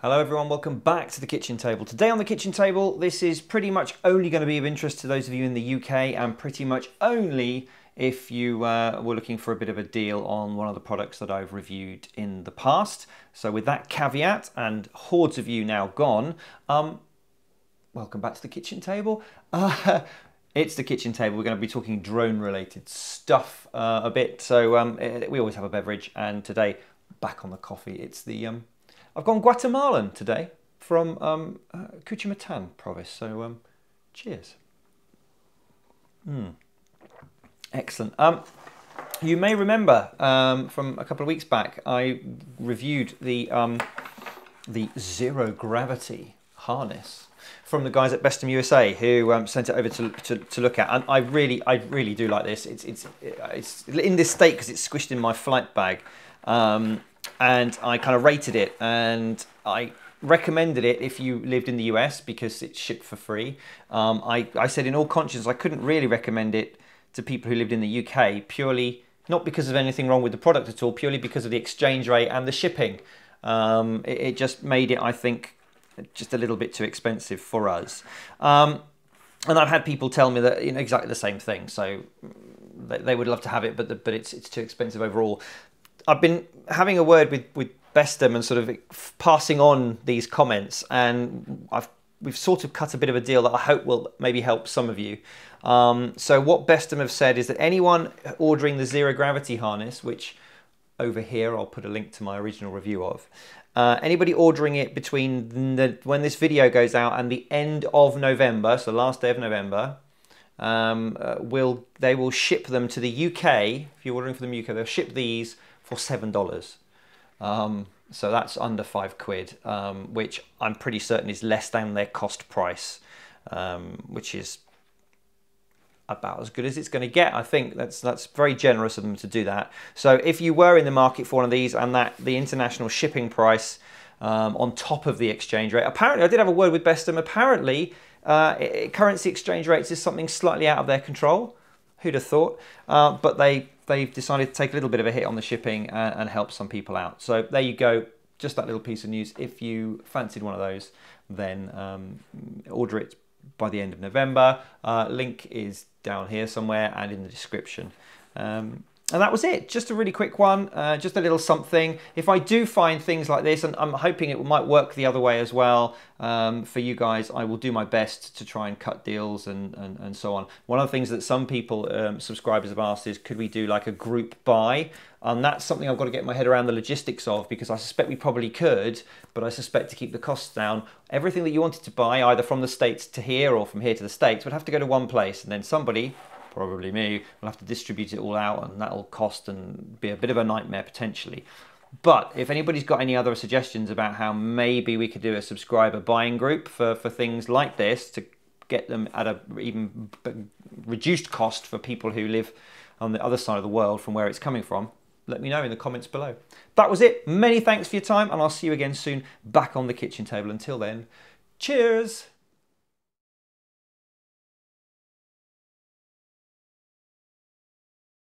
Hello everyone, welcome back to the kitchen table. Today on the kitchen table, this is pretty much only going to be of interest to those of you in the UK and pretty much only if you were looking for a bit of a deal on one of the products that I've reviewed in the past. So with that caveat and hordes of you now gone, welcome back to the kitchen table. It's the kitchen table. We're going to be talking drone related stuff a bit. So we always have a beverage, and today back on the coffee. It's the I've gone Guatemalan today from Cuchimatan province, so cheers. Excellent. You may remember from a couple of weeks back, I reviewed the zero gravity harness from the guys at Bestem USA, who sent it over to look at, and I really do like this. It's in this state because it's squished in my flight bag. And I kind of rated it, and I recommended it if you lived in the US because it's shipped for free. I said in all conscience I couldn't really recommend it to people who lived in the UK, purely not because of anything wrong with the product at all, purely because of the exchange rate and the shipping. It just made it, I think, just a little bit too expensive for us. And I've had people tell me that, you know, exactly the same thing. So they would love to have it, but it's too expensive overall. I've been having a word with Bestem and sort of passing on these comments, and we've sort of cut a bit of a deal that I hope will maybe help some of you. So what Bestem have said is that anyone ordering the zero gravity harness, which over here I'll put a link to my original review of, anybody ordering it between when this video goes out and the end of November, so last day of November, they will ship them to the UK. If you're ordering from the UK, they'll ship these for $7. So that's under £5, which I'm pretty certain is less than their cost price, which is about as good as it's going to get. I think that's very generous of them to do that. So if you were in the market for one of these, and that the international shipping price on top of the exchange rate, apparently I did have a word with Bestem. Apparently currency exchange rates is something slightly out of their control. Who'd have thought? But they've decided to take a little bit of a hit on the shipping and help some people out. So there you go, just that little piece of news. If you fancied one of those, then order it by the end of November. Link is down here somewhere and in the description. And that was it, just a really quick one, just a little something. If I do find things like this, and I'm hoping it might work the other way as well for you guys, I will do my best to try and cut deals and so on. One of the things that some people, subscribers have asked is, could we do like a group buy? And that's something I've got to get my head around the logistics of, because I suspect we probably could, but I suspect to keep the costs down, everything that you wanted to buy, either from the States to here or from here to the States, would have to go to one place, and then somebody, probably me, will have to distribute it all out, and that'll cost and be a bit of a nightmare potentially. But if anybody's got any other suggestions about how maybe we could do a subscriber buying group for things like this to get them at a even reduced cost for people who live on the other side of the world from where it's coming from, let me know in the comments below. That was it. Many thanks for your time, and I'll see you again soon back on the kitchen table. Until then, cheers.